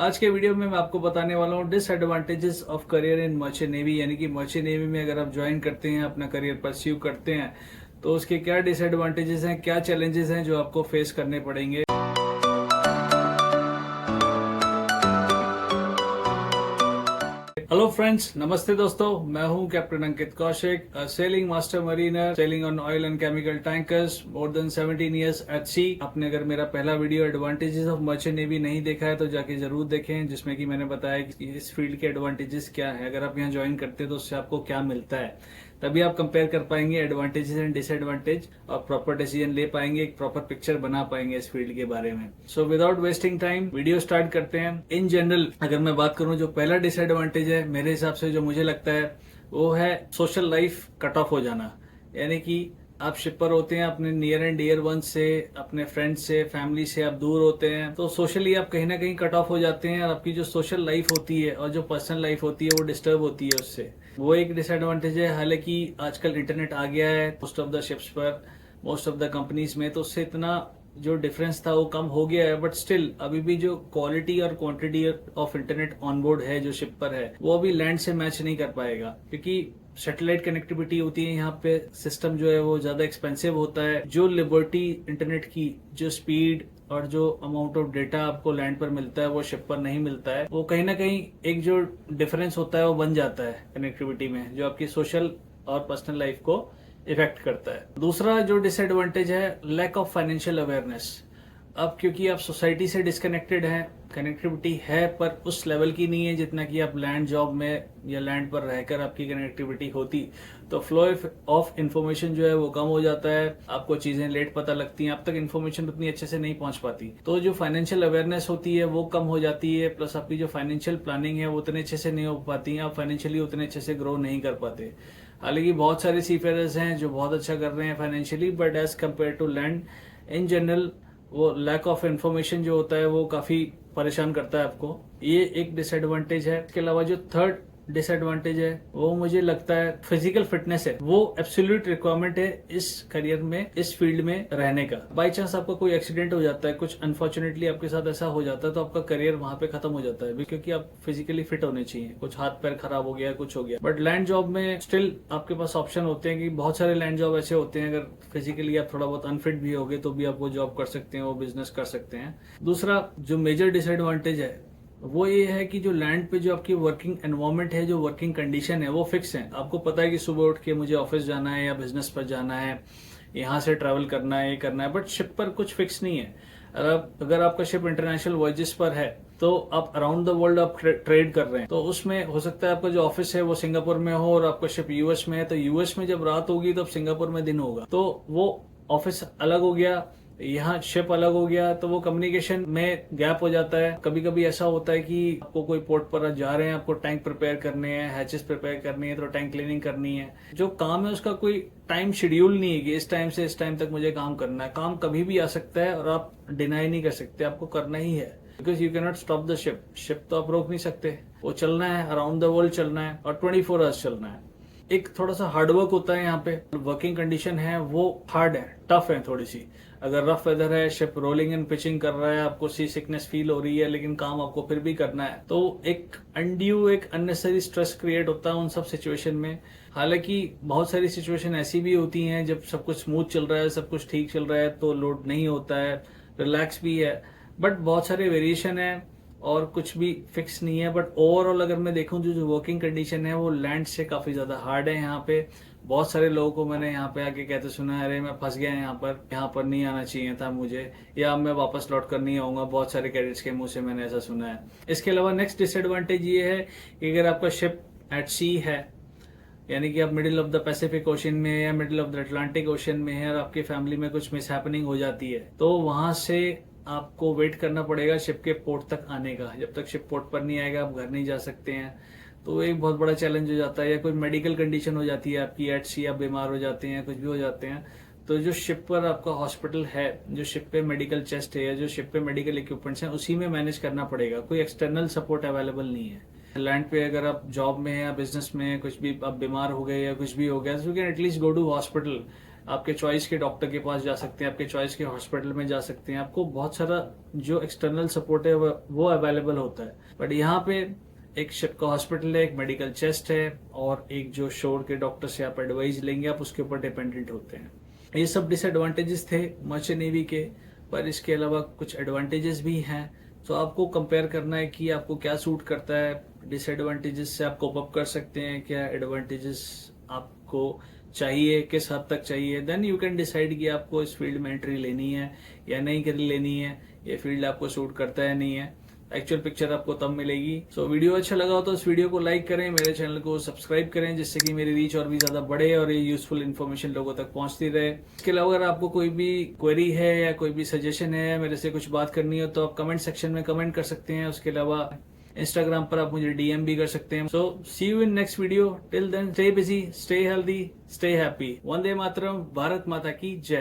आज के वीडियो में मैं आपको बताने वाला हूँ disadvantages of career in merchant navy. यानी कि मर्चेंट नेवी में अगर आप ज्वाइन करते हैं, अपना करियर परस्यू करते हैं, तो उसके क्या डिसएडवांटेजेस हैं, क्या चैलेंजेस हैं जो आपको फेस करने पड़ेंगे। हेलो फ्रेंड्स, नमस्ते दोस्तों। मैं हूं captain Ankit Kaushik, sailing master mariner, sailing on oil and chemical tankers, more than 17 years at sea. आपने अगर मेरा पहला video advantages of merchant navy नहीं देखा है तो जाके जरूर देखें, जिसमें कि मैंने बताया कि इस फील्ड के एडवांटेजेस क्या है, अगर आप यहाँ ज्वाइन करते हैं तो उससे आपको क्या मिलता है। तभी आप कंपेयर कर पाएंगे एडवांटेजेस एंड डिसएडवांटेज और प्रॉपर डिसीजन ले पाएंगे, एक प्रॉपर पिक्चर बना पाएंगे इस फील्ड के बारे में। So without wasting time video start करते हैं। इन जनरल अगर मैं बात करूं, जो पहला डिसएडवांटेज है मेरे हिसाब से, जो मुझे लगता है, वो है सोशल लाइफ कट ऑफ हो जाना। यानी कि आप शिपर होते हैं, अपने नियर एंड डियर वन से, अपने फ्रेंड्स से, फैमिली से आप दूर होते हैं, तो सोशली आप कहीं ना कहीं कट ऑफ हो जाते हैं और आपकी जो सोशल लाइफ होती है और जो पर्सनल लाइफ होती है वो डिस्टर्ब होती है उससे। वो एक डिसएडवांटेज है। हालांकि आजकल इंटरनेट आ गया है मोस्ट ऑफ द शिप्स पर, मोस्ट ऑफ द कंपनीज में, तो उससे इतना जो डिफरेंस था वो कम हो गया है। बट स्टिल अभी भी जो क्वालिटी और क्वांटिटी ऑफ इंटरनेट ऑनबोर्ड है जो शिप पर है, वो अभी लैंड से मैच नहीं कर पाएगा, क्योंकि सैटेलाइट कनेक्टिविटी होती है यहाँ पे। सिस्टम जो है वो ज्यादा एक्सपेंसिव होता है। जो लिबर्टी इंटरनेट की जो स्पीड और जो अमाउंट ऑफ डेटा आपको लैंड पर मिलता है वो शिप पर नहीं मिलता है। वो कहीं ना कहीं एक जो डिफरेंस होता है वो बन जाता है कनेक्टिविटी में, जो आपकी सोशल और पर्सनल लाइफ को इफेक्ट करता है। दूसरा जो डिसएडवांटेज है, लैक ऑफ फाइनेंशियल अवेयरनेस। अब क्योंकि आप सोसाइटी से डिस्कनेक्टेड हैं, कनेक्टिविटी है पर उस लेवल की नहीं है जितना कि आप लैंड जॉब में या लैंड पर रहकर आपकी कनेक्टिविटी होती, तो फ्लो ऑफ इन्फॉर्मेशन जो है वो कम हो जाता है। आपको चीजें लेट पता लगती हैं, आप तक इन्फॉर्मेशन उतनी अच्छे से नहीं पहुंच पाती, तो जो फाइनेंशियल अवेयरनेस होती है वो कम हो जाती है। प्लस आपकी जो फाइनेंशियल प्लानिंग है वो उतने अच्छे से नहीं हो पाती है, आप फाइनेंशियली उतने अच्छे से ग्रो नहीं कर पाते। हालांकि बहुत सारे सीफेयरर्स हैं जो बहुत अच्छा कर रहे हैं financially, but as compare to land in general वो लैक ऑफ इन्फॉर्मेशन जो होता है वो काफी परेशान करता है आपको। ये एक डिसएडवांटेज है। इसके अलावा जो थर्ड डिसएडवांटेज है वो मुझे लगता है फिजिकल फिटनेस है। वो एब्सोल्यूट रिक्वायरमेंट है इस करियर में, इस फील्ड में रहने का। बाई चांस आपका कोई एक्सीडेंट हो जाता है, कुछ अनफॉर्चुनेटली आपके साथ ऐसा हो जाता है, तो आपका करियर वहां पे खत्म हो जाता है, क्योंकि आप फिजिकली फिट होने चाहिए। कुछ हाथ पैर खराब हो गया, कुछ हो गया। बट लैंड जॉब में स्टिल आपके पास ऑप्शन होते हैं कि बहुत सारे लैंड जॉब ऐसे होते हैं, अगर फिजिकली आप थोड़ा बहुत अनफिट भी होगे तो भी आप वो जॉब कर सकते हैं, वो बिजनेस कर सकते हैं। दूसरा जो मेजर डिसएडवांटेज है वो ये है कि जो लैंड पे जो आपकी वर्किंग एनवायरनमेंट है, जो वर्किंग कंडीशन है, वो फिक्स है। आपको पता है कि सुबह उठ के मुझे ऑफिस जाना है या बिजनेस पर जाना है, यहाँ से ट्रैवल करना है, ये करना है। बट शिप पर कुछ फिक्स नहीं है। अगर आपका शिप इंटरनेशनल वॉयजेस पर है तो आप अराउंड द वर्ल्ड आप ट्रेड कर रहे हैं, तो उसमें हो सकता है आपका जो ऑफिस है वो सिंगापुर में हो और आपका शिप यूएस में है, तो यूएस में जब रात होगी तो सिंगापुर में दिन होगा, तो वो ऑफिस अलग हो गया, यहाँ शिप अलग हो गया, तो वो कम्युनिकेशन में गैप हो जाता है। कभी कभी ऐसा होता है कि आपको कोई पोर्ट पर जा रहे हैं, आपको टैंक प्रिपेयर करने हैं, हैचेस प्रिपेयर करनी है, तो टैंक क्लीनिंग करनी है। जो काम है उसका कोई टाइम शेड्यूल नहीं है कि इस टाइम से इस टाइम तक मुझे काम करना है। काम कभी भी आ सकता है और आप डिनाई नहीं कर सकते, आपको करना ही है, because you can not stop the ship. Ship तो आप रोक नहीं सकते, वो चलना है, अराउंड द वर्ल्ड चलना है और 24 आवर्स चलना है। एक थोड़ा सा हार्डवर्क होता है यहाँ पे। वर्किंग कंडीशन है वो हार्ड है, टफ है थोड़ी सी। अगर रफ वेदर है, शिप रोलिंग एंड पिचिंग कर रहा है, आपको सी सिकनेस फील हो रही है, लेकिन काम आपको फिर भी करना है, तो एक अनड्यू, एक अननेसेसरी स्ट्रेस क्रिएट होता है उन सब सिचुएशन में। हालांकि बहुत सारी सिचुएशन ऐसी भी होती हैं जब सब कुछ स्मूथ चल रहा है, सब कुछ ठीक चल रहा है, तो लोड नहीं होता है, रिलैक्स भी है। बट बहुत सारे वेरिएशन है और कुछ भी फिक्स नहीं है। बट ओवरऑल अगर मैं देखूं, जो वर्किंग कंडीशन है वो लैंड से काफी ज्यादा हार्ड है। यहाँ पे बहुत सारे लोगों को मैंने यहाँ पे आके कहते सुना है, अरे मैं फंस गया यहाँ पर नहीं आना चाहिए था मुझे, या मैं वापस लौट कर नहीं आऊंगा। बहुत सारे कैडेट्स के मुंह से मैंने ऐसा सुना है। इसके अलावा नेक्स्ट डिसएडवांटेज ये है कि अगर आपका शिप एट सी है, यानी कि आप middle of the Pacific ocean में है या middle of the Atlantic ocean में है और आपकी फैमिली में कुछ मिस हैपनिंग हो जाती है, तो वहां से आपको वेट करना पड़ेगा शिप के पोर्ट तक आने का। जब तक शिप पोर्ट पर नहीं आएगा आप घर नहीं जा सकते हैं, तो एक बहुत बड़ा चैलेंज हो जाता है। या कोई मेडिकल कंडीशन हो जाती है आपकी एट सी, आप बीमार हो जाते हैं, कुछ भी हो जाते हैं, तो जो शिप पर आपका हॉस्पिटल है, जो शिप पे मेडिकल चेस्ट है या जो शिप पे मेडिकल इक्विपमेंट्स हैं, उसी में मैनेज करना पड़ेगा। कोई एक्सटर्नल सपोर्ट अवेलेबल नहीं है। लैंड पे अगर आप जॉब में या बिजनेस में कुछ भी आप बीमार हो गए या कुछ भी हो गया, तो you can at least go to hospital आपके चॉइस के डॉक्टर के पास जा सकते हैं, आपके चॉइस के हॉस्पिटल में जा सकते हैं, आपको बहुत सारा जो एक्सटर्नल सपोर्ट है वो अवेलेबल होता है। बट यहाँ पे एक हॉस्पिटल है, एक मेडिकल चेस्ट है और एक जो शोर के डॉक्टर से आप एडवाइस लेंगे आप उसके ऊपर डिपेंडेंट होते हैं। ये सब डिसएडवांटेजेस थे मर्चेंट नेवी के, पर इसके अलावा कुछ एडवांटेजेस भी हैं। तो आपको कंपेयर करना है कि आपको क्या सूट करता है, डिसएडवांटेजेस से आप कोप अप कर सकते हैं, क्या एडवांटेजेस आपको चाहिए, किस हद तक चाहिए, देन यू कैन डिसाइड कि आपको इस फील्ड में एंट्री लेनी है या नहीं कर लेनी है, ये फील्ड आपको सूट करता है नहीं है। एक्चुअल पिक्चर आपको तब मिलेगी। सो वीडियो अच्छा लगा हो तो इस वीडियो को लाइक करें, मेरे चैनल को सब्सक्राइब करें, जिससे कि मेरी रीच और भी ज्यादा बढ़े और ये यूजफुल इन्फॉर्मेशन लोगों तक पहुंचती रहे। इसके अलावा अगर आपको कोई भी क्वेरी है या कोई भी सजेशन है, मेरे से कुछ बात करनी हो तो आप कमेंट सेक्शन में कमेंट कर सकते हैं। उसके अलावा इंस्टाग्राम पर आप मुझे डीएम भी कर सकते हैं। So see you in next video. Till then stay busy, stay healthy, stay happy. Vande Mataram. Bharat माता की जय।